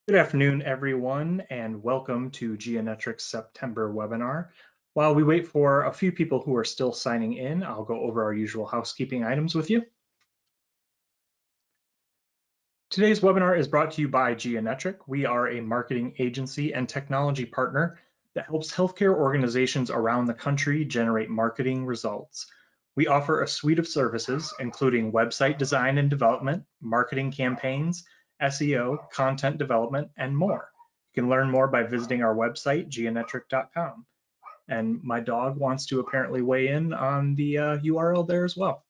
Good afternoon, everyone, and welcome to Geometric's September webinar. While we wait for a few people who are still signing in, I'll go over our usual housekeeping items with you. Today's webinar is brought to you by Geometric. We are a marketing agency and technology partner that helps healthcare organizations around the country generate marketing results. We offer a suite of services, including website design and development, marketing campaigns, SEO, content development, and more. You can learn more by visiting our website, geometric.com. And my dog wants to apparently weigh in on the URL there as well.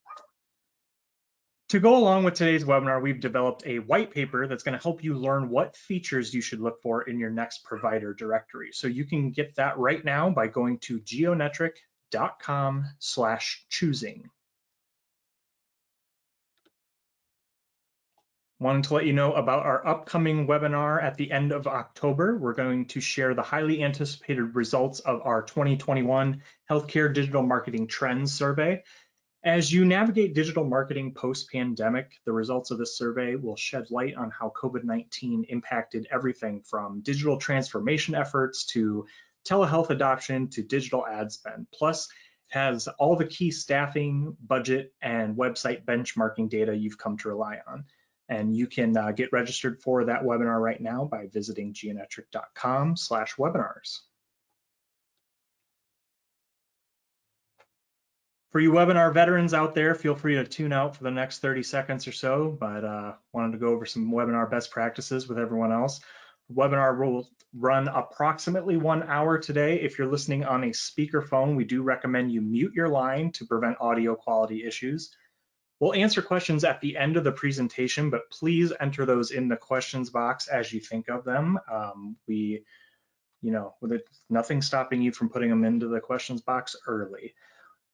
To go along with today's webinar, we've developed a white paper that's going to help you learn what features you should look for in your next provider directory. So you can get that right now by going to geometric.com/choosing. Wanted to let you know about our upcoming webinar at the end of October. We're going to share the highly anticipated results of our 2021 Healthcare Digital Marketing Trends Survey. As you navigate digital marketing post-pandemic, the results of this survey will shed light on how COVID-19 impacted everything from digital transformation efforts to telehealth adoption to digital ad spend. Plus, it has all the key staffing, budget, and website benchmarking data you've come to rely on. And you can get registered for that webinar right now by visiting geometric.com/webinars. For you webinar veterans out there, feel free to tune out for the next 30 seconds or so, but wanted to go over some webinar best practices with everyone else. The webinar will run approximately 1 hour today. If you're listening on a speakerphone, we do recommend you mute your line to prevent audio quality issues. We'll answer questions at the end of the presentation, but please enter those in the questions box as you think of them. With nothing stopping you from putting them into the questions box early.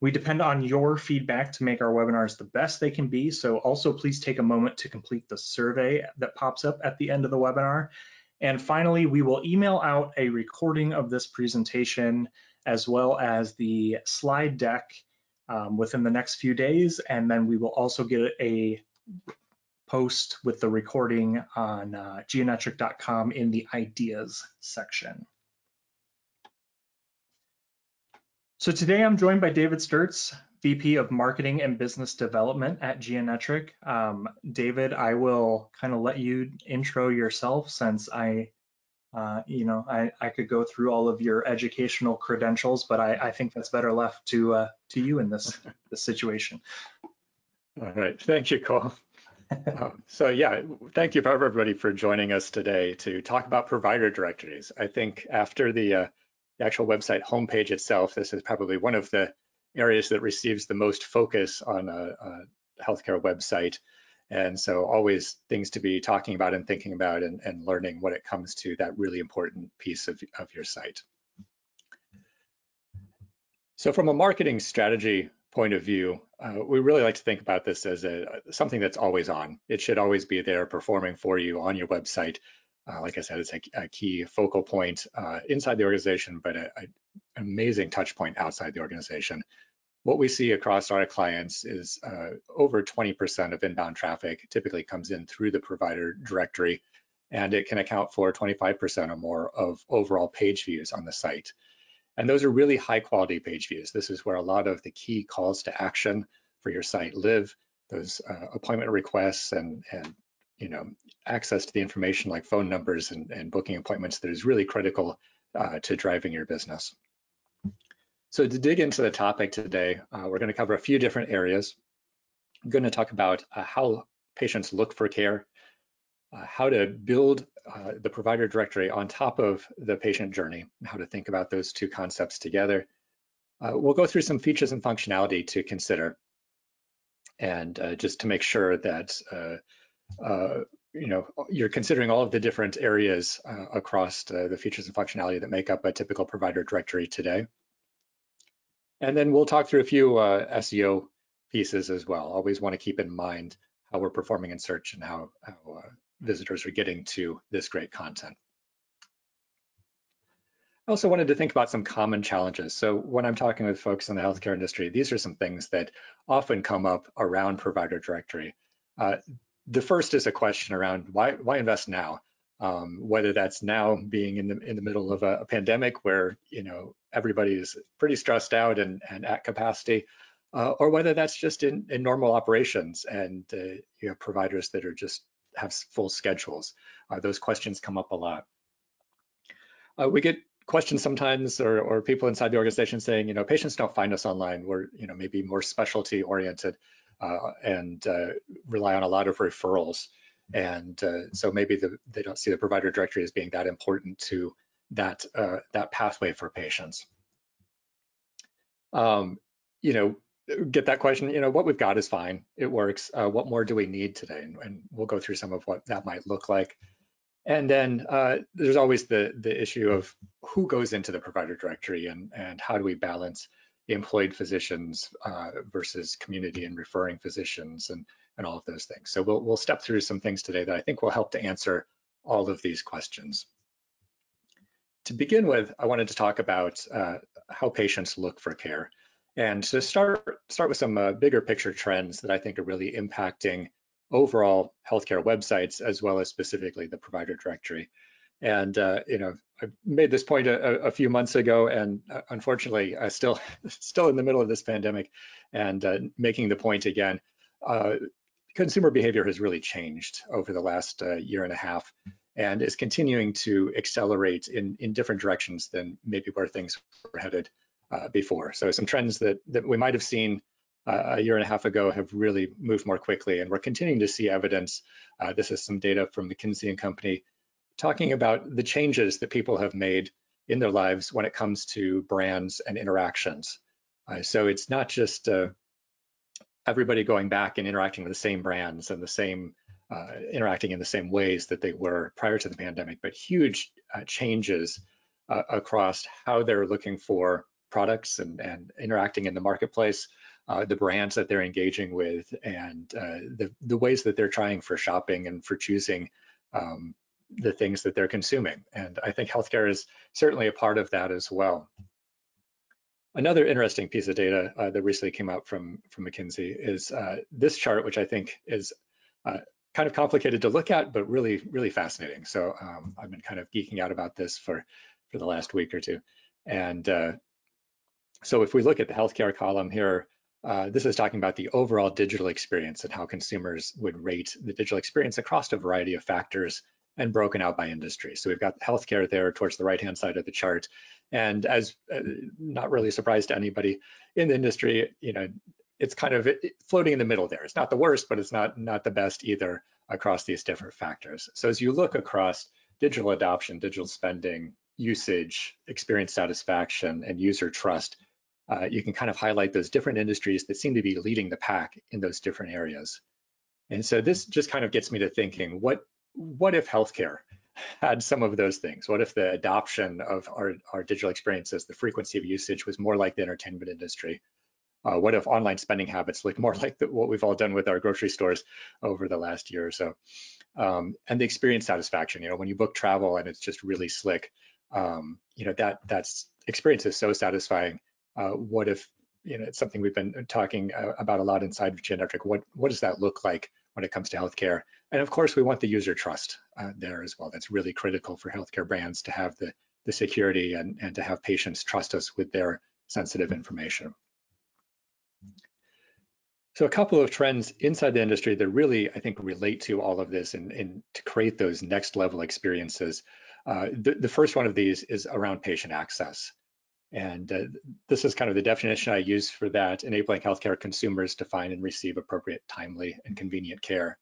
We depend on your feedback to make our webinars the best they can be, so also please take a moment to complete the survey that pops up at the end of the webinar. And finally, we will email out a recording of this presentation as well as the slide deck within the next few days, and then we will also get a post with the recording on geometric.com in the ideas section. So today I'm joined by David Sturtz, VP of Marketing and Business Development at Geometric. David, I will kind of let you intro yourself since I could go through all of your educational credentials, but I think that's better left to you in this situation. All right, thank you, Cole. So yeah, thank you everybody for joining us today to talk about provider directories. I think after the actual website homepage itself, this is probably one of the areas that receives the most focus on a healthcare website. And so always things to be talking about and thinking about and learning when it comes to that really important piece of your site. So from a marketing strategy point of view, we really like to think about this as something that's always on. It should always be there performing for you on your website. Like I said, it's a key focal point inside the organization, but an amazing touch point outside the organization. What we see across our clients is over 20% of inbound traffic typically comes in through the provider directory, and it can account for 25% or more of overall page views on the site. And those are really high quality page views. This is where a lot of the key calls to action for your site live, those appointment requests and access to the information like phone numbers and booking appointments that is really critical to driving your business. So to dig into the topic today, we're going to cover a few different areas. I'm going to talk about how patients look for care, how to build the provider directory on top of the patient journey, how to think about those two concepts together. We'll go through some features and functionality to consider, and just to make sure that you're considering all of the different areas across the features and functionality that make up a typical provider directory today. And then we'll talk through a few SEO pieces as well. Always want to keep in mind how we're performing in search and how visitors are getting to this great content. I also wanted to think about some common challenges. So when I'm talking with folks in the healthcare industry, these are some things that often come up around provider directory. The first is a question around why invest now? whether that's now being in the middle of a pandemic where everybody is pretty stressed out and at capacity, or whether that's just in normal operations and you have providers that are just have full schedules. Those questions come up a lot. We get questions sometimes, or people inside the organization saying, patients don't find us online. We're, maybe more specialty oriented and rely on a lot of referrals. And so maybe they don't see the provider directory as being that important to that pathway for patients. Get that question, what we've got is fine. It works. What more do we need today? And we'll go through some of what that might look like. And then there's always the issue of who goes into the provider directory and how do we balance employed physicians versus community and referring physicians and all of those things. So we'll step through some things today that I think will help to answer all of these questions. To begin with, I wanted to talk about how patients look for care. And to start with some bigger picture trends that I think are really impacting overall healthcare websites, as well as specifically the provider directory. And I made this point a few months ago, and unfortunately, still in the middle of this pandemic, and making the point again. Consumer behavior has really changed over the last year and a half, and is continuing to accelerate in different directions than maybe where things were headed before. So some trends that we might have seen a year and a half ago have really moved more quickly, and we're continuing to see evidence. This is some data from McKinsey and Company talking about the changes that people have made in their lives when it comes to brands and interactions. So it's not just everybody going back and interacting with the same brands and the same interacting in the same ways that they were prior to the pandemic, but huge changes across how they're looking for products and interacting in the marketplace, the brands that they're engaging with, and the ways that they're trying for shopping and for choosing the things that they're consuming. And I think healthcare is certainly a part of that as well. Another interesting piece of data that recently came out from McKinsey is this chart, which I think is kind of complicated to look at, but really, really fascinating. So I've been kind of geeking out about this for the last week or two. And so if we look at the healthcare column here, this is talking about the overall digital experience and how consumers would rate the digital experience across a variety of factors and broken out by industry. So we've got healthcare there towards the right-hand side of the chart. And as not really a surprise to anybody in the industry, it's kind of floating in the middle there. It's not the worst, but it's not the best either across these different factors. So as you look across digital adoption, digital spending, usage, experience satisfaction, and user trust, you can kind of highlight those different industries that seem to be leading the pack in those different areas. And so this just kind of gets me to thinking, what if healthcare had some of those things? What if the adoption of our digital experiences, the frequency of usage was more like the entertainment industry? What if online spending habits looked more like what we've all done with our grocery stores over the last year or so? And the experience satisfaction, when you book travel and it's just really slick, that's experience is so satisfying. What if, it's something we've been talking about a lot inside of Generic. What does that look like when it comes to healthcare? And of course, we want the user trust there as well. That's really critical for healthcare brands to have the security and to have patients trust us with their sensitive information. So a couple of trends inside the industry that really, I think, relate to all of this and to create those next level experiences. The first one of these is around patient access. And this is kind of the definition I use for that, enabling healthcare consumers to find and receive appropriate, timely, and convenient care.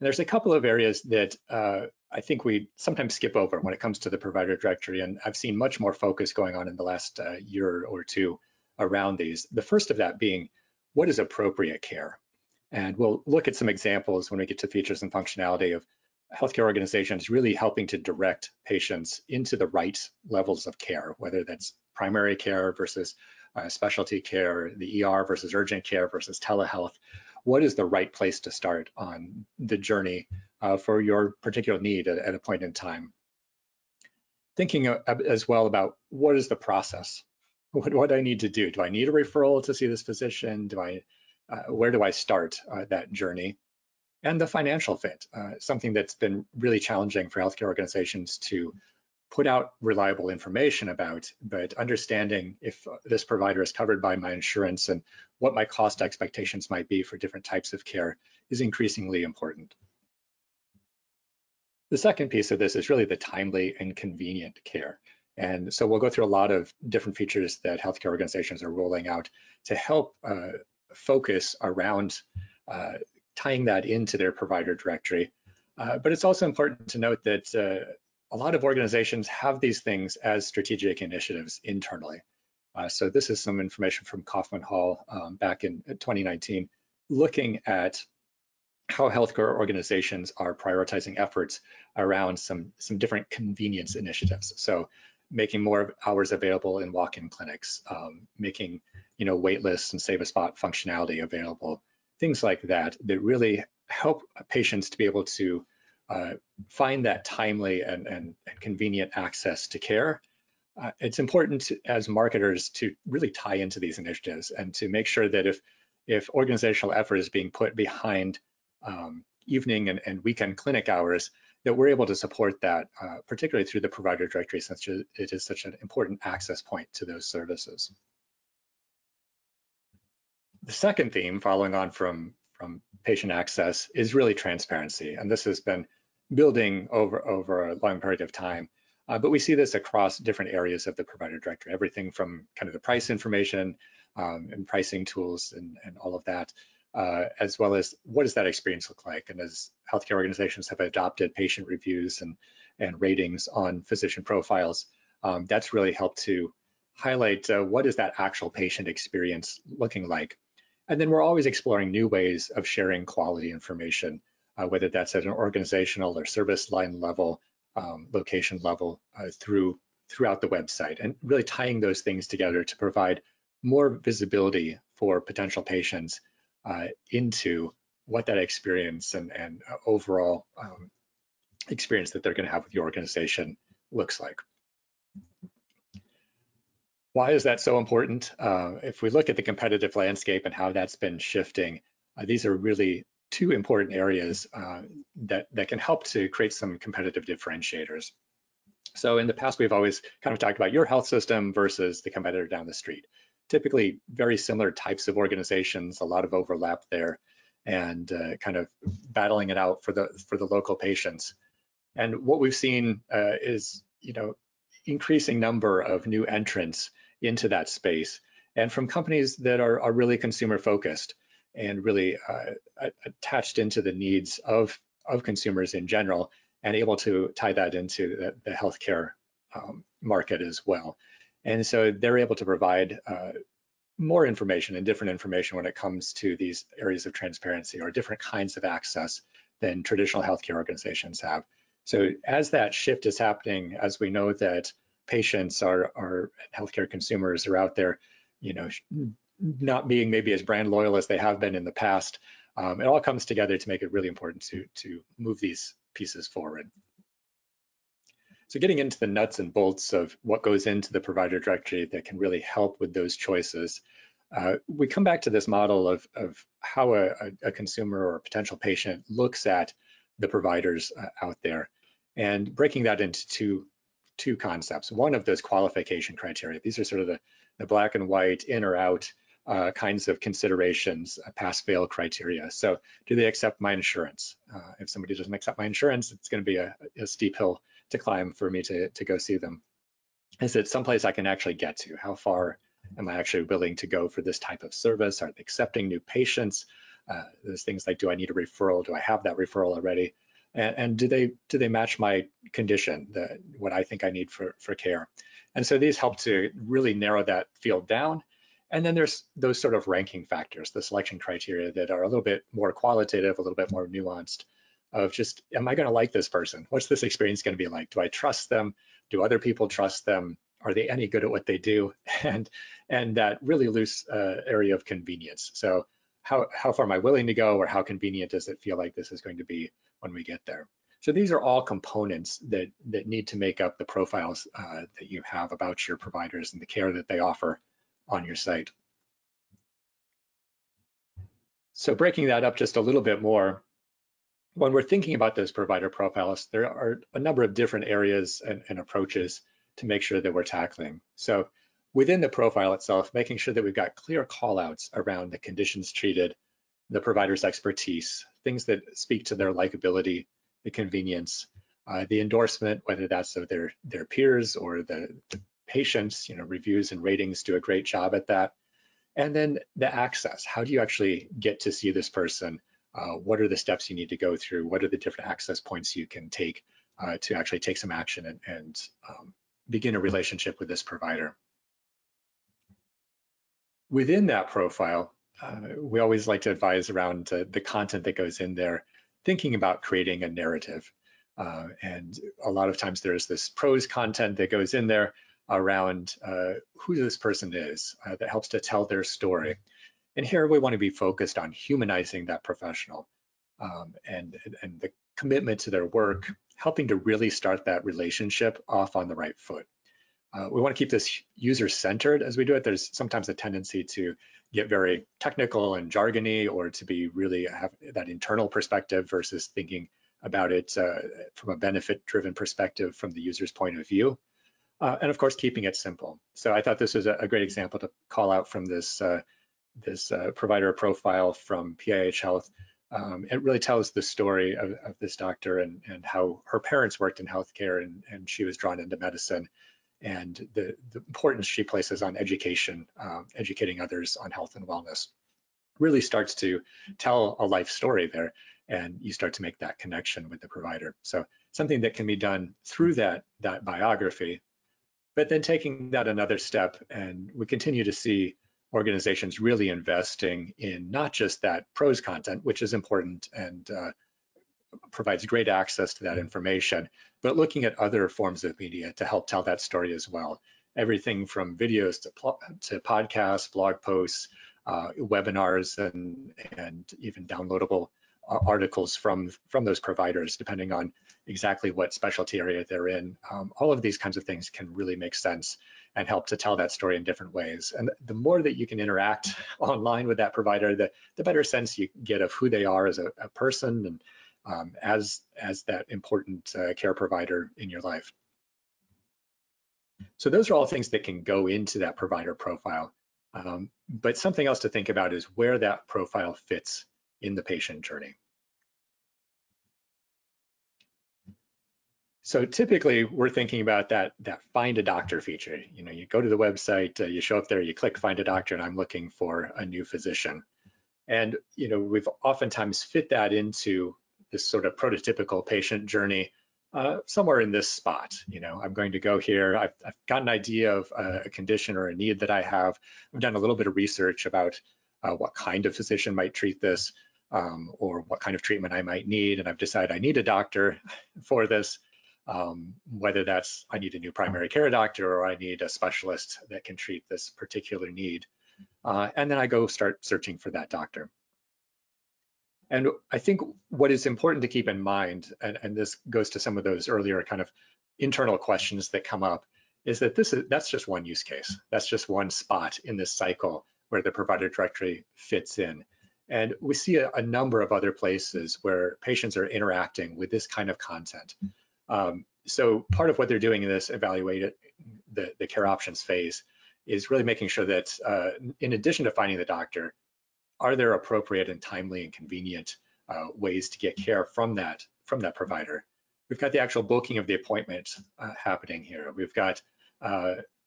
And there's a couple of areas that I think we sometimes skip over when it comes to the provider directory, and I've seen much more focus going on in the last year or two around these. The first of that being, what is appropriate care? And we'll look at some examples when we get to features and functionality of healthcare organizations really helping to direct patients into the right levels of care, whether that's primary care versus specialty care, the ER versus urgent care versus telehealth. What is the right place to start on the journey for your particular need at a point in time? Thinking as well about what is the process? What do I need to do? Do I need a referral to see this physician? Where do I start that journey? and the financial fit, something that's been really challenging for healthcare organizations to put out reliable information about, but understanding if this provider is covered by my insurance and what my cost expectations might be for different types of care is increasingly important. The second piece of this is really the timely and convenient care. And so we'll go through a lot of different features that healthcare organizations are rolling out to help focus around tying that into their provider directory. But it's also important to note that a lot of organizations have these things as strategic initiatives internally. So this is some information from Kaufman Hall back in 2019, looking at how healthcare organizations are prioritizing efforts around some different convenience initiatives. So making more hours available in walk-in clinics, making wait lists and save a spot functionality available, things like that that really help patients to be able to find that timely and convenient access to care. It's important as marketers to really tie into these initiatives and to make sure that if organizational effort is being put behind evening and weekend clinic hours, that we're able to support that, particularly through the provider directory, since it is such an important access point to those services. The second theme, following on from patient access, is really transparency, and this has been building over a long period of time. But we see this across different areas of the provider directory, everything from kind of the price information and pricing tools and all of that, as well as what does that experience look like. And as healthcare organizations have adopted patient reviews and ratings on physician profiles, that's really helped to highlight what is that actual patient experience looking like. And then we're always exploring new ways of sharing quality information, whether that's at an organizational or service line level, location level, throughout the website, and really tying those things together to provide more visibility for potential patients into what that experience and overall experience that they're going to have with your organization looks like. Why is that so important? If we look at the competitive landscape and how that's been shifting, these are really two important areas that can help to create some competitive differentiators. So in the past, we've always kind of talked about your health system versus the competitor down the street. Typically very similar types of organizations, a lot of overlap there, and kind of battling it out for the local patients. And what we've seen is, increasing number of new entrants into that space, and from companies that are really consumer focused and really attached into the needs of consumers in general, and able to tie that into the healthcare market as well. And so they're able to provide more information and different information when it comes to these areas of transparency or different kinds of access than traditional healthcare organizations have. So as that shift is happening, as we know that patients are healthcare consumers are out there, not being maybe as brand loyal as they have been in the past, it all comes together to make it really important to move these pieces forward. So getting into the nuts and bolts of what goes into the provider directory that can really help with those choices, we come back to this model of how a consumer or a potential patient looks at the providers out there, and breaking that into two concepts. One of those qualification criteria. These are sort of the black and white, in or out kinds of considerations, pass-fail criteria. So do they accept my insurance? If somebody doesn't accept my insurance, it's going to be a steep hill to climb for me to go see them. Is it someplace I can actually get to? How far am I actually willing to go for this type of service? Are they accepting new patients? There's things like, do I need a referral? Do I have that referral already? And do they match my condition, what I think I need for care? And so these help to really narrow that field down. And then there's those sort of ranking factors, the selection criteria that are a little bit more qualitative, a little bit more nuanced, of just, am I going to like this person? What's this experience going to be like? Do I trust them? Do other people trust them? Are they any good at what they do? And that really loose area of convenience. So how far am I willing to go, or how convenient does it feel like this is going to be when we get there? So these are all components that need to make up the profiles that you have about your providers and the care that they offer on your site. So breaking that up just a little bit more, when we're thinking about those provider profiles, there are a number of different areas and approaches to make sure that we're tackling. So within the profile itself, making sure that we've got clear callouts around the conditions treated, the provider's expertise, things that speak to their likability, the convenience, the endorsement, whether that's of their peers or the patients, reviews and ratings do a great job at that. And then the access, how do you actually get to see this person? What are the steps you need to go through? What are the different access points you can take to actually take some action and begin a relationship with this provider? Within that profile, we always like to advise around the content that goes in there, thinking about creating a narrative. And a lot of times there's this prose content that goes in there around who this person is that helps to tell their story. And here we want to be focused on humanizing that professional and the commitment to their work, helping to really start that relationship off on the right foot. We want to keep this user-centered as we do it. There's sometimes a tendency to get very technical and jargony, or to be really have that internal perspective versus thinking about it from a benefit-driven perspective from the user's point of view. And of course, keeping it simple. So I thought this was a great example to call out from this provider profile from PIH Health. It really tells the story of this doctor and how her parents worked in healthcare and she was drawn into medicine, and the importance she places on education, educating others on health and wellness. Really starts to tell a life story there, and you start to make that connection with the provider. So something that can be done through that biography, but then taking that another step, and we continue to see organizations really investing in not just that prose content, which is important and provides great access to that information, but looking at other forms of media to help tell that story as well. Everything from videos to podcasts, blog posts, webinars, and even downloadable articles from those providers, depending on exactly what specialty area they're in. All of these kinds of things can really make sense and help to tell that story in different ways. And the more that you can interact online with that provider, the better sense you get of who they are as a person and as that important care provider in your life. So those are all things that can go into that provider profile. But something else to think about is where that profile fits in the patient journey. So typically we're thinking about that find a doctor feature. You go to the website, you show up there, you click find a doctor, and I'm looking for a new physician. And we've oftentimes fit that into this sort of prototypical patient journey somewhere in this spot. I'm going to go here. I've got an idea of a condition or a need that I have. I've done a little bit of research about what kind of physician might treat this or what kind of treatment I might need. And I've decided I need a doctor for this, whether that's I need a new primary care doctor or I need a specialist that can treat this particular need. And then I go start searching for that doctor. And I think what is important to keep in mind, and this goes to some of those earlier kind of internal questions that come up, is that that's just one use case. That's just one spot in this cycle where the provider directory fits in. And we see a number of other places where patients are interacting with this kind of content. So part of what they're doing in this the care options phase is really making sure that in addition to finding the doctor, are there appropriate and timely and convenient ways to get care from that provider? We've got the actual booking of the appointment happening here. We've got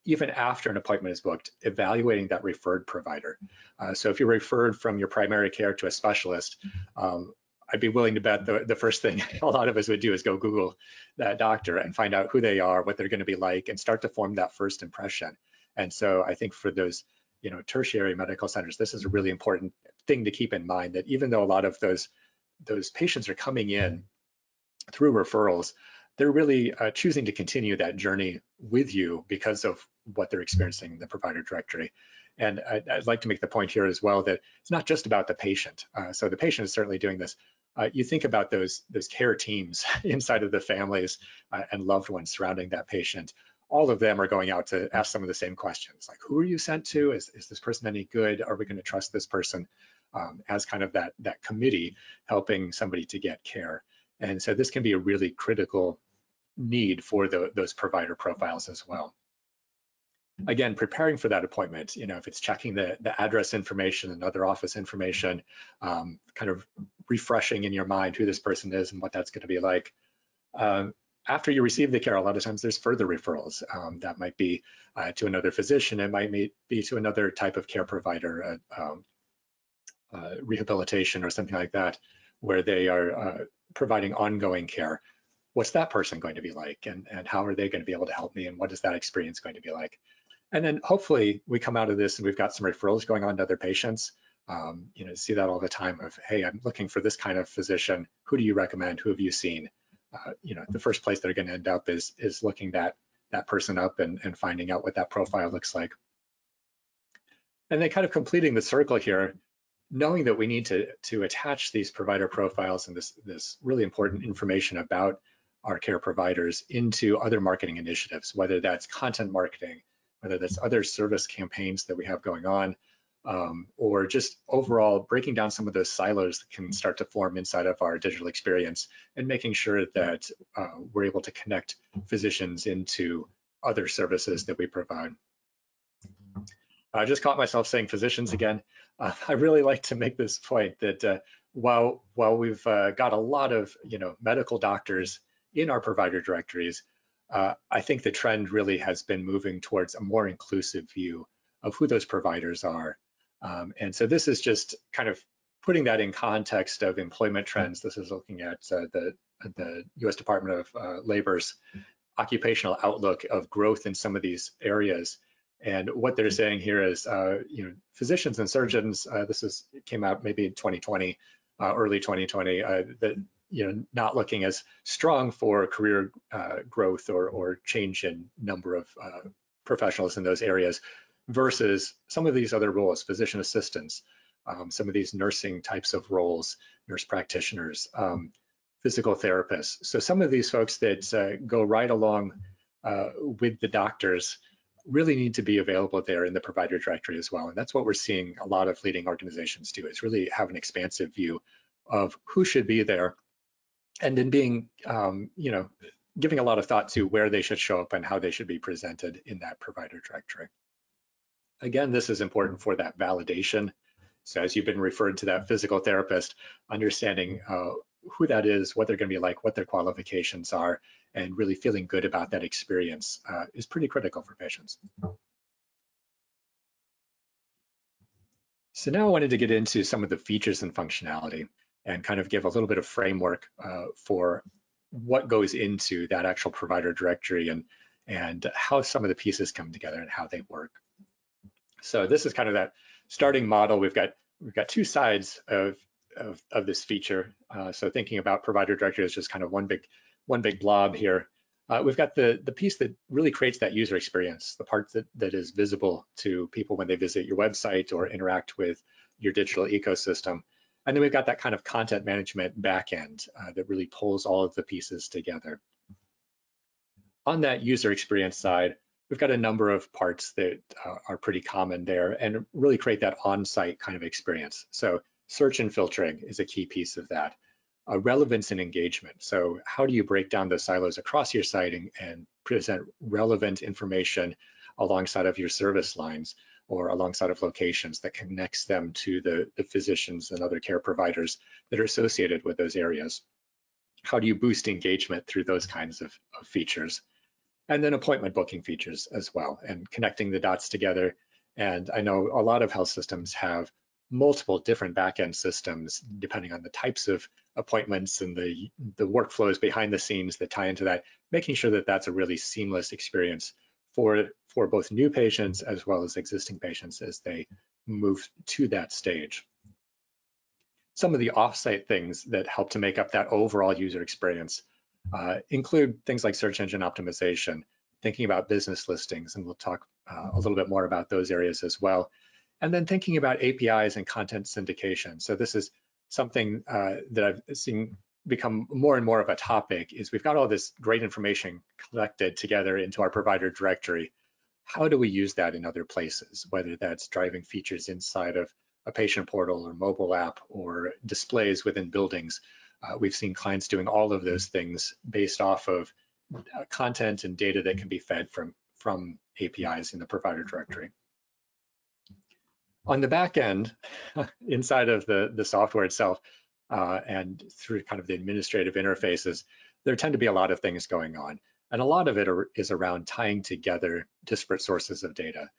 even after an appointment is booked, evaluating that referred provider. So if you're referred from your primary care to a specialist, I'd be willing to bet the first thing a lot of us would do is go Google that doctor and find out who they are, what they're going to be like, and start to form that first impression. And so I think for those tertiary medical centers, this is a really important thing to keep in mind, that even though a lot of those patients are coming in through referrals, they're really choosing to continue that journey with you because of what they're experiencing in the provider directory. And I'd like to make the point here as well that it's not just about the patient. So the patient is certainly doing this. You think about those care teams inside of the families and loved ones surrounding that patient. All of them are going out to ask some of the same questions, like, who are you sent to? Is this person any good? Are we going to trust this person? as kind of that committee helping somebody to get care. And so this can be a really critical need for those provider profiles as well. Again, preparing for that appointment, if it's checking the address information and other office information, kind of refreshing in your mind who this person is and what that's going to be like. After you receive the care, a lot of times there's further referrals. That might be to another physician, it might be to another type of care provider, rehabilitation or something like that, where they are providing ongoing care. What's that person going to be like, and how are they going to be able to help me, and what is that experience going to be like? And then hopefully we come out of this and we've got some referrals going on to other patients. See that all the time of, hey, I'm looking for this kind of physician. Who do you recommend? Who have you seen? The first place they're going to end up is looking that person up and finding out what that profile looks like. And then kind of completing the circle here, knowing that we need to attach these provider profiles and this really important information about our care providers into other marketing initiatives, whether that's content marketing, whether that's other service campaigns that we have going on, or just overall breaking down some of those silos that can start to form inside of our digital experience and making sure that we're able to connect physicians into other services that we provide. I just caught myself saying physicians again. I really like to make this point that while we've got a lot of medical doctors in our provider directories, I think the trend really has been moving towards a more inclusive view of who those providers are. And so this is just kind of putting that in context of employment trends. This is looking at the US Department of Labor's occupational outlook of growth in some of these areas. And what they're saying here is, physicians and surgeons, came out maybe in 2020, early 2020, that not looking as strong for career growth or change in number of professionals in those areas versus some of these other roles, physician assistants, some of these nursing types of roles, nurse practitioners, physical therapists. So some of these folks that go right along with the doctors really need to be available there in the provider directory as well. And that's what we're seeing a lot of leading organizations do, is really have an expansive view of who should be there, and then being, giving a lot of thought to where they should show up and how they should be presented in that provider directory. Again, this is important for that validation. So as you've been referred to that physical therapist, understanding who that is, what they're going to be like, what their qualifications are, and really feeling good about that experience is pretty critical for patients. So now I wanted to get into some of the features and functionality and kind of give a little bit of framework for what goes into that actual provider directory and how some of the pieces come together and how they work. So this is kind of that starting model. We've got two sides of this feature. So thinking about provider directory as just kind of one big blob here. We've got the piece that really creates that user experience, the part that is visible to people when they visit your website or interact with your digital ecosystem. And then we've got that kind of content management backend that really pulls all of the pieces together. On that user experience side, we've got a number of parts that are pretty common there and really create that on-site kind of experience. So search and filtering is a key piece of that. Relevance and engagement. So how do you break down the silos across your site and present relevant information alongside of your service lines or alongside of locations that connects them to the physicians and other care providers that are associated with those areas? How do you boost engagement through those kinds of features? And then appointment booking features as well, and connecting the dots together. And I know a lot of health systems have multiple different backend systems depending on the types of appointments and the workflows behind the scenes that tie into that, making sure that that's a really seamless experience for both new patients as well as existing patients as they move to that stage. Some of the offsite things that help to make up that overall user experience include things like search engine optimization, thinking about business listings, and we'll talk a little bit more about those areas as well. And then thinking about APIs and content syndication. So this is something that I've seen become more and more of a topic, is we've got all this great information collected together into our provider directory. How do we use that in other places, whether that's driving features inside of a patient portal or mobile app or displays within buildings. We've seen clients doing all of those things based off of content and data that can be fed from APIs in the provider directory. On the back end, inside of the software itself, and through kind of the administrative interfaces, there tend to be a lot of things going on. And a lot of it is around tying together disparate sources of data.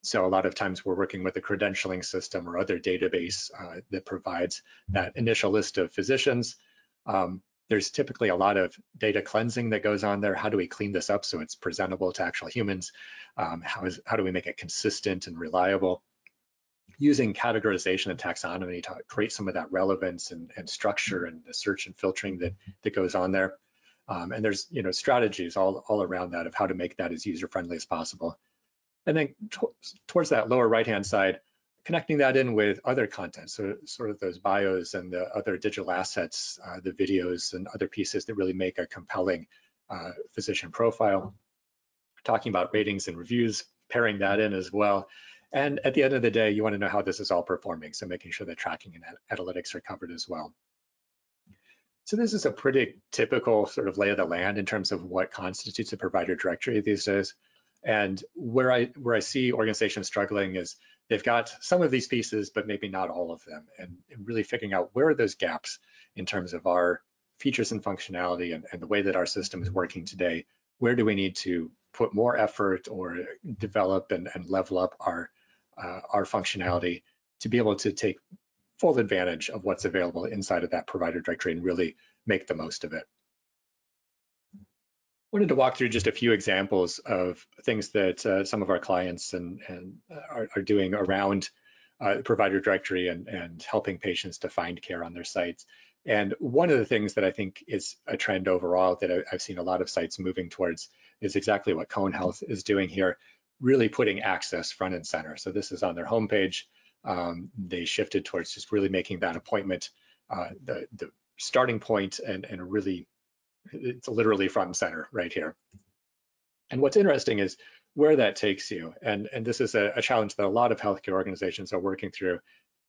So a lot of times we're working with a credentialing system or other database that provides that initial list of physicians. There's typically a lot of data cleansing that goes on there. How do we clean this up so it's presentable to actual humans? How do we make it consistent and reliable? Using categorization and taxonomy to create some of that relevance and structure and the search and filtering that goes on there. And there's strategies all around that of how to make that as user-friendly as possible. And then towards that lower right-hand side, connecting that in with other content, so sort of those bios and the other digital assets, the videos and other pieces that really make a compelling physician profile. Talking about ratings and reviews, pairing that in as well. And at the end of the day, you want to know how this is all performing, so making sure that tracking and analytics are covered as well. So this is a pretty typical sort of lay of the land in terms of what constitutes a provider directory these days. And where I see organizations struggling is they've got some of these pieces, but maybe not all of them, and really figuring out where are those gaps in terms of our features and functionality and the way that our system is working today. Where do we need to put more effort or develop and level up our functionality to be able to take full advantage of what's available inside of that provider directory and really make the most of it. Wanted to walk through just a few examples of things that some of our clients are doing around the provider directory and helping patients to find care on their sites. And one of the things that I think is a trend overall that I've seen a lot of sites moving towards is exactly what Cone Health is doing here, really putting access front and center. So this is on their homepage. They shifted towards just really making that appointment the starting point and really, it's literally front and center right here. And what's interesting is where that takes you. And this is a challenge that a lot of healthcare organizations are working through.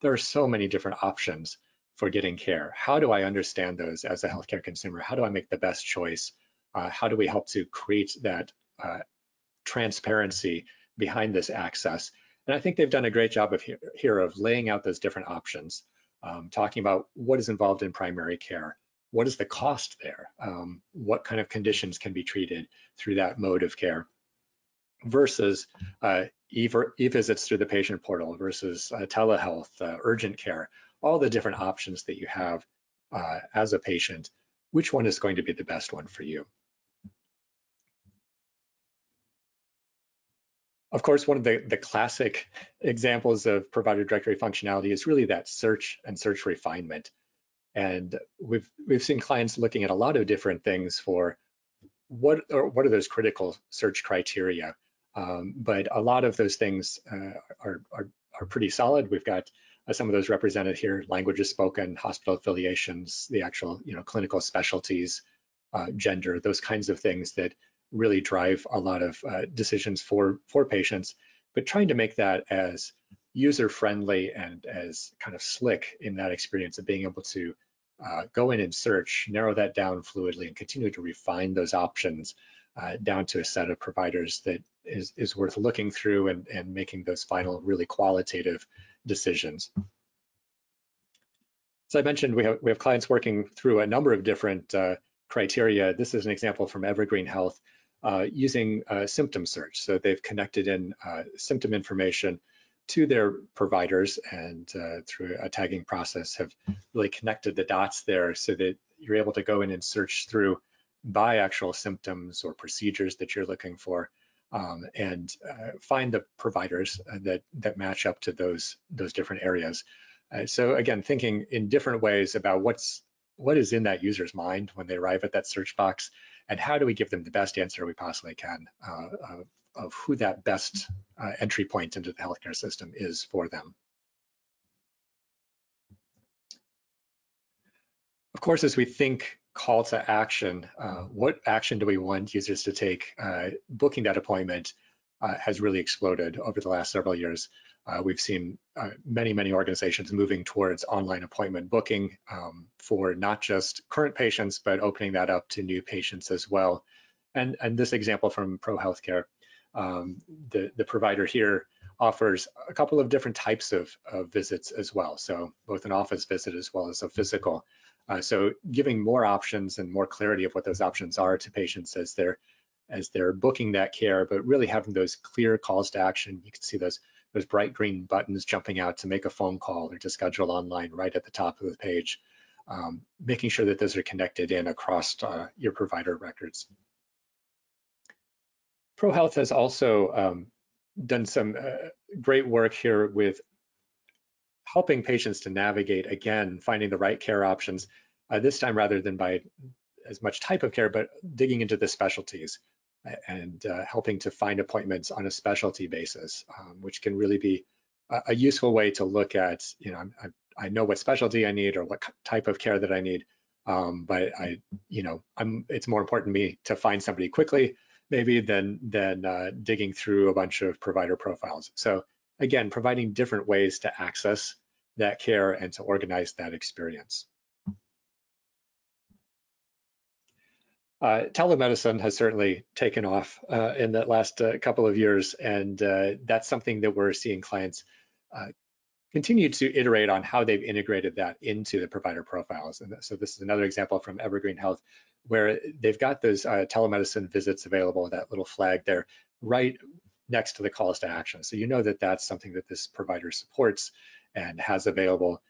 There are so many different options for getting care. How do I understand those as a healthcare consumer? How do I make the best choice? How do we help to create that transparency behind this access? And I think they've done a great job here of laying out those different options, talking about what is involved in primary care, what is the cost there, what kind of conditions can be treated through that mode of care, versus e-visits through the patient portal versus telehealth, urgent care, all the different options that you have as a patient. Which one is going to be the best one for you? Of course, one of the classic examples of provider directory functionality is really that search and search refinement. And we've seen clients looking at a lot of different things for what are those critical search criteria. But a lot of those things are pretty solid. We've got some of those represented here: languages spoken, hospital affiliations, the actual clinical specialties, gender, those kinds of things that really drive a lot of decisions for patients, but trying to make that as user-friendly and as kind of slick in that experience of being able to go in and search, narrow that down fluidly, and continue to refine those options down to a set of providers that is worth looking through and making those final really qualitative decisions. So I mentioned we have clients working through a number of different criteria. This is an example from Evergreen Health using symptom search. So they've connected in symptom information to their providers and through a tagging process have really connected the dots there so that you're able to go in and search through by actual symptoms or procedures that you're looking for and find the providers that match up to those different areas. So again, thinking in different ways about what is in that user's mind when they arrive at that search box, and how do we give them the best answer we possibly can of who that best entry point into the healthcare system is for them. Of course, as we think call to action, what action do we want users to take? Booking that appointment has really exploded over the last several years. We've seen many organizations moving towards online appointment booking for not just current patients, but opening that up to new patients as well. And this example from Pro Healthcare, the provider here offers a couple of different types of visits as well. So both an office visit as well as a physical. So giving more options and more clarity of what those options are to patients as they're booking that care, but really having those clear calls to action. You can see those bright green buttons jumping out to make a phone call or to schedule online right at the top of the page, making sure that those are connected in across your provider records. ProHealth has also done some great work here with helping patients to navigate, again, finding the right care options, this time rather than by as much type of care, but digging into the specialties and helping to find appointments on a specialty basis, which can really be a useful way to look at, I know what specialty I need or what type of care that I need, but it's more important to me to find somebody quickly, maybe than digging through a bunch of provider profiles. So again, providing different ways to access that care and to organize that experience. Telemedicine has certainly taken off in the last couple of years, and that's something that we're seeing clients continue to iterate on how they've integrated that into the provider profiles. And so this is another example from Evergreen Health, where they've got those telemedicine visits available, that little flag there, right next to the calls to action. So you know that that's something that this provider supports and has available.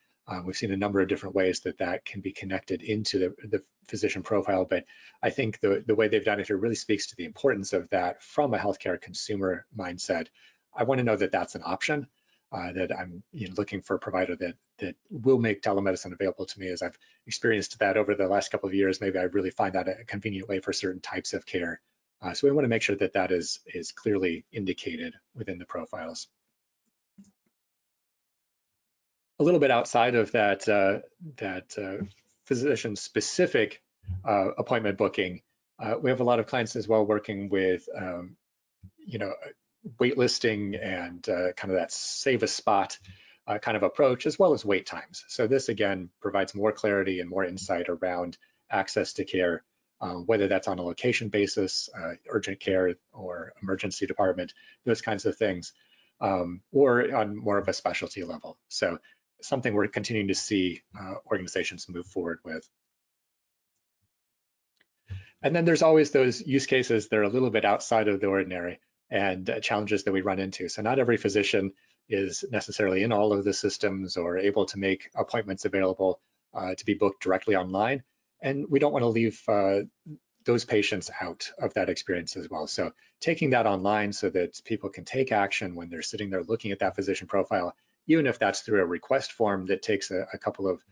We've seen a number of different ways that that can be connected into the physician profile, but I think the way they've done it here really speaks to the importance of that from a healthcare consumer mindset. I want to know that that's an option, that I'm looking for a provider that will make telemedicine available to me. As I've experienced that over the last couple of years, maybe I really find that a convenient way for certain types of care. So we want to make sure that that is clearly indicated within the profiles. A little bit outside of that, physician-specific appointment booking, we have a lot of clients as well working with, waitlisting and kind of that save a spot kind of approach, as well as wait times. So this again provides more clarity and more insight around access to care, whether that's on a location basis, urgent care or emergency department, those kinds of things, or on more of a specialty level. So something we're continuing to see organizations move forward with. And then there's always those use cases that are a little bit outside of the ordinary and challenges that we run into. So not every physician is necessarily in all of the systems or able to make appointments available to be booked directly online. And we don't want to leave those patients out of that experience as well. So taking that online so that people can take action when they're sitting there looking at that physician profile, even if that's through a request form that takes a couple of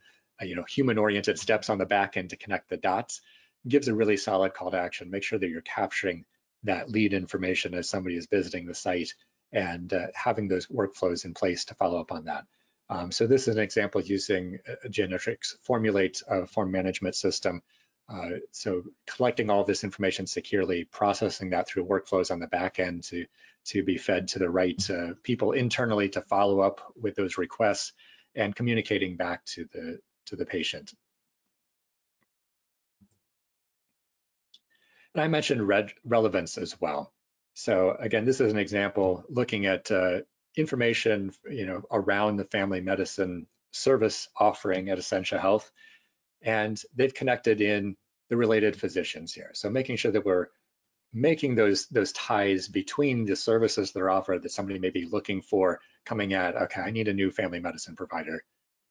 human-oriented steps on the back end to connect the dots, gives a really solid call to action. Make sure that you're capturing that lead information as somebody is visiting the site and having those workflows in place to follow up on that. So this is an example using Generics Formulate form management system. So collecting all of this information securely, processing that through workflows on the back end to be fed to the right people internally to follow up with those requests and communicating back to the patient. And I mentioned relevance as well. So again, this is an example looking at information around the family medicine service offering at Essentia Health, and they've connected in the related physicians here. So making sure that we're making those ties between the services that are offered that somebody may be looking for, coming at, okay, I need a new family medicine provider,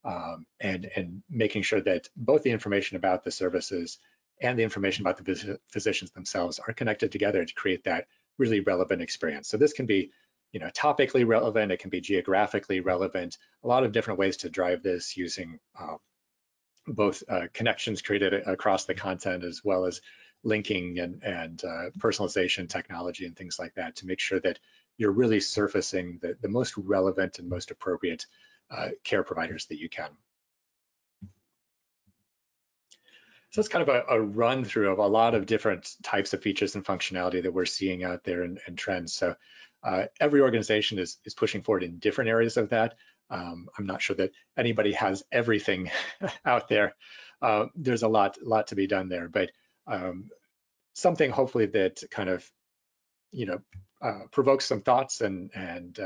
and making sure that both the information about the services and the information about the physicians themselves are connected together to create that really relevant experience. So this can be, topically relevant, it can be geographically relevant, a lot of different ways to drive this using both connections created across the content as well as linking and personalization technology and things like that to make sure that you're really surfacing the most relevant and most appropriate care providers that you can. So it's kind of a run through of a lot of different types of features and functionality that we're seeing out there and trends. So Every organization is pushing forward in different areas of that. I'm not sure that anybody has everything out there. There's a lot to be done there, but something hopefully that kind of, provokes some thoughts and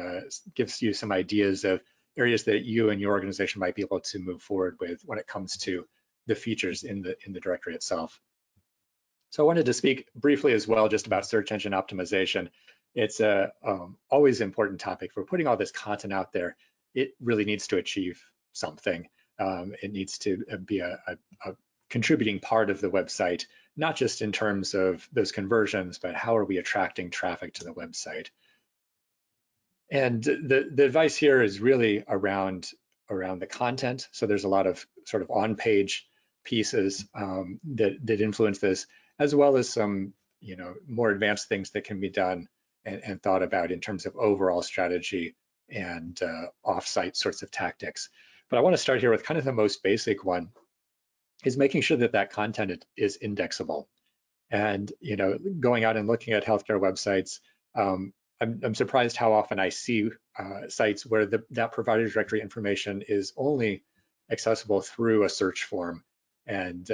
gives you some ideas of areas that you and your organization might be able to move forward with when it comes to the features in the directory itself. So I wanted to speak briefly as well just about search engine optimization. It's a always important topic. For putting all this content out there, it really needs to achieve something. It needs to be a contributing part of the website, not just in terms of those conversions, but how are we attracting traffic to the website? And the advice here is really around the content. So there's a lot of sort of on-page pieces that influence this, as well as some more advanced things that can be done and thought about in terms of overall strategy and off-site sorts of tactics. But I want to start here with kind of the most basic one, is making sure that that content is indexable. And going out and looking at healthcare websites, I'm surprised how often I see sites where that provider directory information is only accessible through a search form and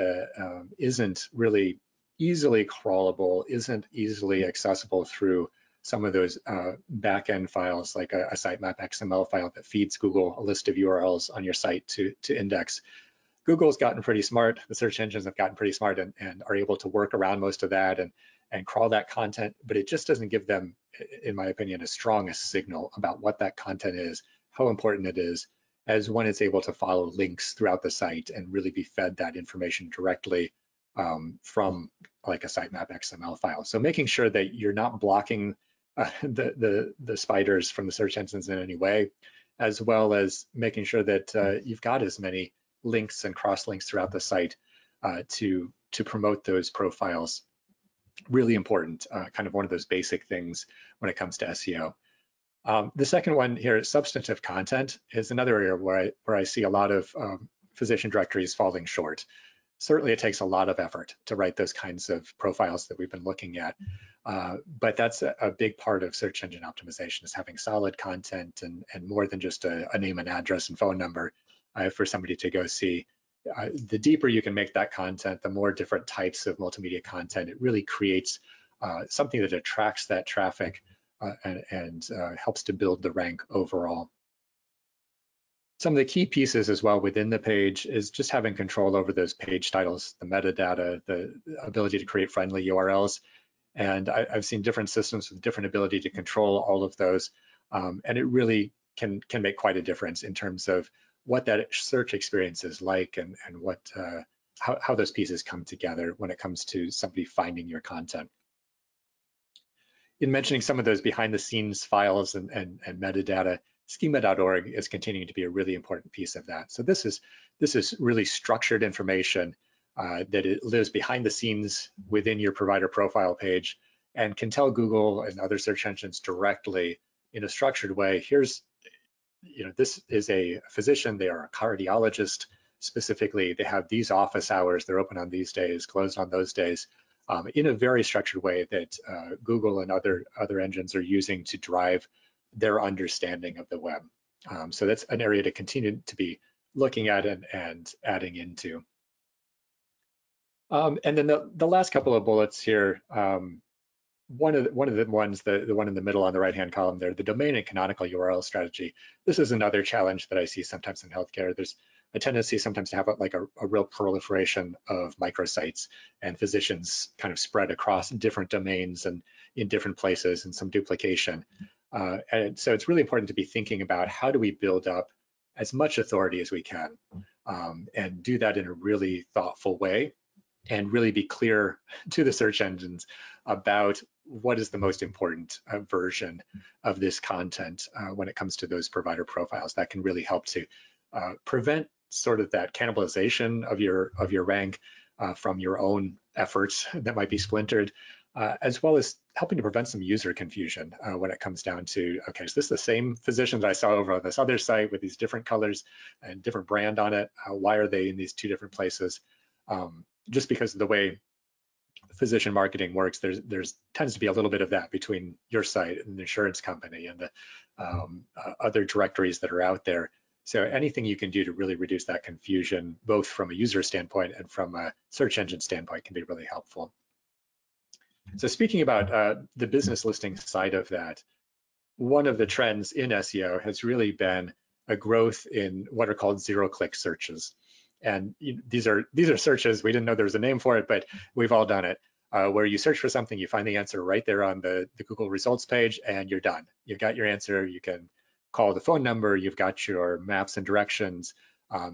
isn't really easily crawlable, isn't easily accessible through some of those back-end files like a sitemap XML file that feeds Google a list of URLs on your site to index. Google's gotten pretty smart, the search engines have gotten pretty smart and are able to work around most of that and crawl that content, but it just doesn't give them, in my opinion, as strong a signal about what that content is, how important it is, as when it's able to follow links throughout the site and really be fed that information directly from like a sitemap XML file. So making sure that you're not blocking the spiders from the search engines in any way, as well as making sure that you've got as many links and cross links throughout the site to promote those profiles. Really important, kind of one of those basic things when it comes to SEO. The second one here is substantive content is another area where I see a lot of physician directories falling short. Certainly it takes a lot of effort to write those kinds of profiles that we've been looking at, but that's a big part of search engine optimization, is having solid content and more than just a name and address and phone number for somebody to go see. The deeper you can make that content, the more different types of multimedia content, it really creates something that attracts that traffic and helps to build the rank overall. Some of the key pieces as well within the page is just having control over those page titles, the metadata, the ability to create friendly URLs. And I've seen different systems with different ability to control all of those. And it really can make quite a difference in terms of what that search experience is like and what how those pieces come together when it comes to somebody finding your content. In mentioning some of those behind the scenes files and metadata, schema.org is continuing to be a really important piece of that. So this is really structured information that it lives behind the scenes within your provider profile page and can tell Google and other search engines directly in a structured way, here's, this is a physician, they are a cardiologist specifically, they have these office hours, they're open on these days, closed on those days, in a very structured way that Google and other engines are using to drive their understanding of the web. So that's an area to continue to be looking at and adding into. And then the last couple of bullets here, one of the ones, the one in the middle on the right-hand column there, the domain and canonical URL strategy. This is another challenge that I see sometimes in healthcare. There's a tendency sometimes to have a real proliferation of microsites and physicians kind of spread across different domains and in different places and some duplication. And so it's really important to be thinking about how do we build up as much authority as we can and do that in a really thoughtful way and really be clear to the search engines about what is the most important version of this content when it comes to those provider profiles. That can really help to prevent sort of that cannibalization of your rank from your own efforts that might be splintered, as well as helping to prevent some user confusion when it comes down to, okay, is this the same physician that I saw over on this other site with these different colors and different brand on it? Why are they in these two different places? Just because of the way physician marketing works, there's tends to be a little bit of that between your site and the insurance company and the other directories that are out there. So anything you can do to really reduce that confusion, both from a user standpoint and from a search engine standpoint, can be really helpful. So speaking about the business listing side of that, one of the trends in SEO has really been a growth in what are called zero-click searches. And these are searches, we didn't know there was a name for it, but we've all done it, where you search for something, you find the answer right there on the Google results page, and you're done. You've got your answer, you can call the phone number, you've got your maps and directions.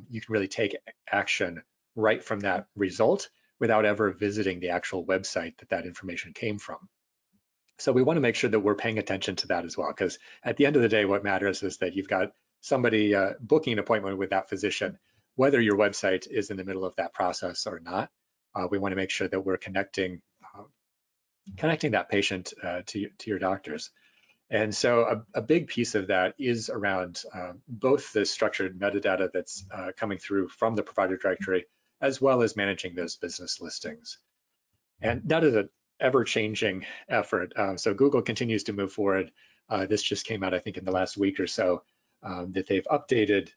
You can really take action right from that result without ever visiting the actual website that information came from. So we want to make sure that we're paying attention to that as well, because at the end of the day, what matters is that you've got somebody booking an appointment with that physician, whether your website is in the middle of that process or not. We want to make sure that we're connecting that patient to your doctors. And so a big piece of that is around both the structured metadata that's coming through from the provider directory, as well as managing those business listings. And that is an ever-changing effort. So Google continues to move forward. This just came out, I think, in the last week or so, that they've updated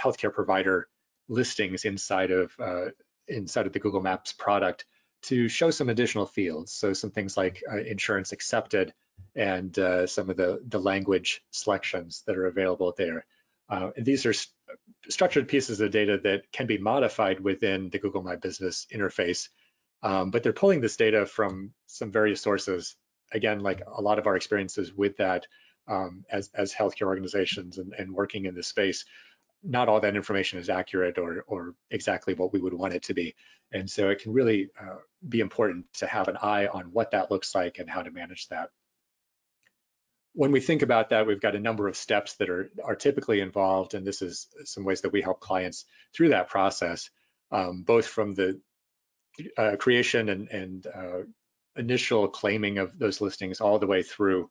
healthcare provider listings inside of the Google Maps product to show some additional fields. So some things like insurance accepted and some of the language selections that are available there. These are structured pieces of data that can be modified within the Google My Business interface. But they're pulling this data from some various sources. Again, like a lot of our experiences with that as healthcare organizations and working in this space, not all that information is accurate or exactly what we would want it to be. And so it can really be important to have an eye on what that looks like and how to manage that. When we think about that, we've got a number of steps that are typically involved, and this is some ways that we help clients through that process, both from the creation and initial claiming of those listings all the way through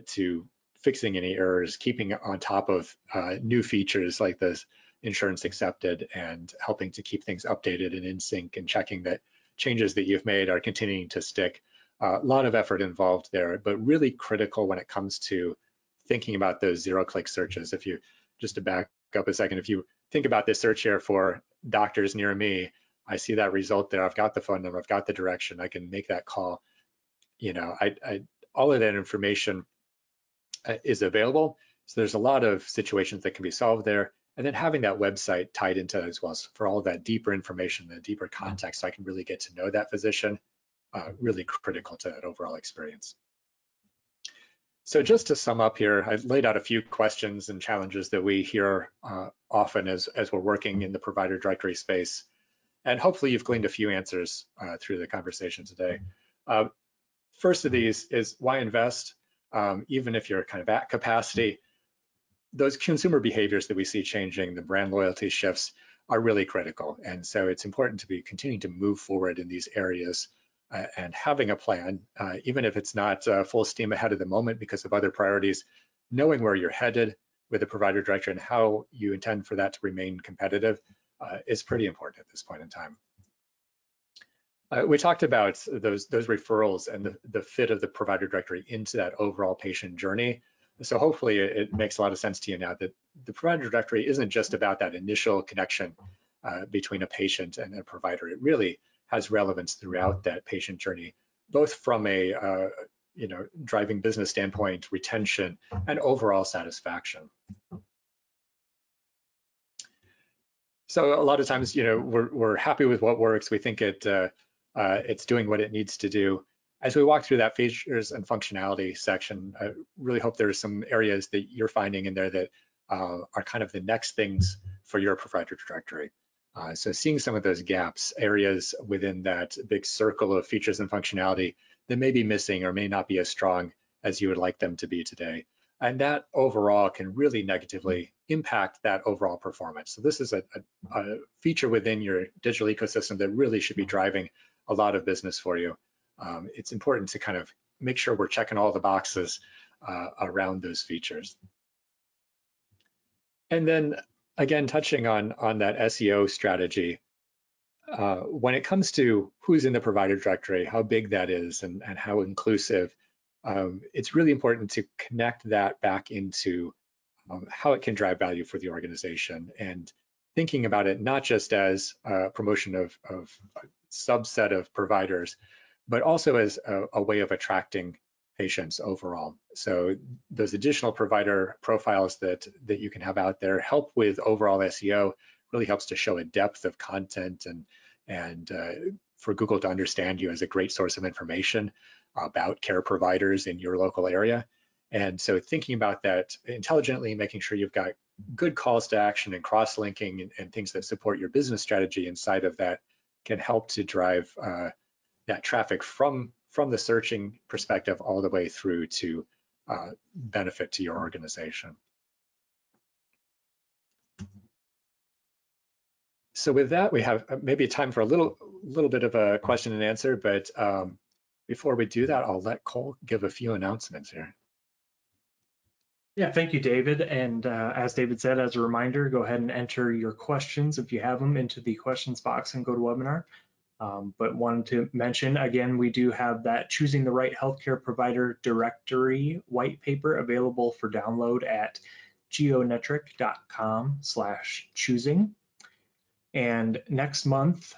to fixing any errors, keeping on top of new features like this insurance accepted, and helping to keep things updated and in sync, and checking that changes that you've made are continuing to stick. A lot of effort involved there, but really critical when it comes to thinking about those zero-click searches. If you, just to back up a second, if you think about this search here for doctors near me, I see that result there. I've got the phone number, I've got the direction, I can make that call. You know, all of that information is available. So there's a lot of situations that can be solved there. And then having that website tied into that as well, so for all that deeper information, the deeper context, so I can really get to know that physician, really critical to that overall experience. So just to sum up here, I've laid out a few questions and challenges that we hear often as we're working in the provider directory space. And hopefully you've gleaned a few answers through the conversation today. First of these is why invest? Even if you're kind of at capacity, those consumer behaviors that we see changing, the brand loyalty shifts, are really critical. And so it's important to be continuing to move forward in these areas and having a plan, even if it's not full steam ahead at the moment because of other priorities, knowing where you're headed with the provider directory and how you intend for that to remain competitive is pretty important at this point in time. We talked about those referrals and the fit of the provider directory into that overall patient journey. So hopefully it makes a lot of sense to you now that the provider directory isn't just about that initial connection between a patient and a provider. It really has relevance throughout that patient journey, both from a driving business standpoint, retention, and overall satisfaction. So a lot of times, we're happy with what works. We think it's doing what it needs to do. As we walk through that features and functionality section, I really hope there's some areas that you're finding in there that are kind of the next things for your provider directory. So seeing some of those gaps, areas within that big circle of features and functionality that may be missing or may not be as strong as you would like them to be today. And that overall can really negatively impact that overall performance. So this is a feature within your digital ecosystem that really should be driving a lot of business for you. It's important to kind of make sure we're checking all the boxes around those features. And then again, touching on that SEO strategy, when it comes to who's in the provider directory, how big that is, and how inclusive, it's really important to connect that back into how it can drive value for the organization, and thinking about it not just as a promotion of a subset of providers, but also as a way of attracting patients overall. So those additional provider profiles that you can have out there help with overall SEO, really helps to show a depth of content, and for Google to understand you as a great source of information about care providers in your local area. And so thinking about that intelligently, making sure you've got good calls to action and cross-linking and things that support your business strategy inside of that can help to drive that traffic from the searching perspective all the way through to benefit to your organization. So with that, we have maybe time for a little bit of a question and answer, but before we do that, I'll let Cole give a few announcements here. Yeah, thank you, David. And as David said, as a reminder, go ahead and enter your questions if you have them into the questions box and GoToWebinar. But wanted to mention, again, we do have that Choosing the Right Healthcare Provider Directory white paper available for download at geonetric.com/choosing. And next month,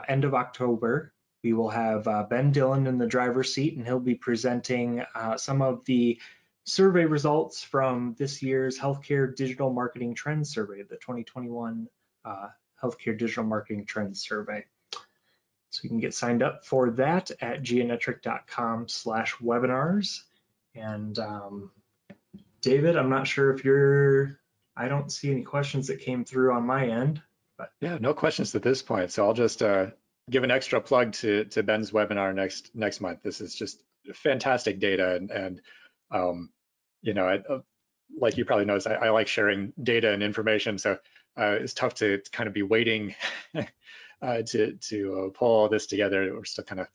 end of October, we will have Ben Dillon in the driver's seat, and he'll be presenting some of the survey results from this year's Healthcare Digital Marketing Trends Survey, the 2021 Healthcare Digital Marketing Trends Survey. So you can get signed up for that at geonetric.com/webinars. And David, I'm not sure if I don't see any questions that came through on my end. But yeah, no questions at this point. So I'll just give an extra plug to Ben's webinar next month. This is just fantastic data, and you know, like you probably noticed, I like sharing data and information. So it's tough to kind of be waiting to pull all this together. We're still kind of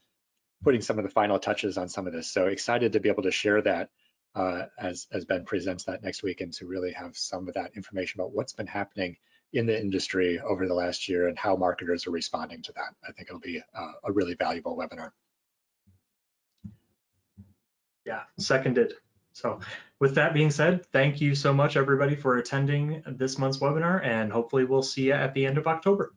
putting some of the final touches on some of this. So excited to be able to share that as Ben presents that next week, and to really have some of that information about what's been happening in the industry over the last year and how marketers are responding to that. I think it'll be a really valuable webinar. Yeah, seconded. So with that being said, thank you so much, everybody, for attending this month's webinar, and hopefully we'll see you at the end of October.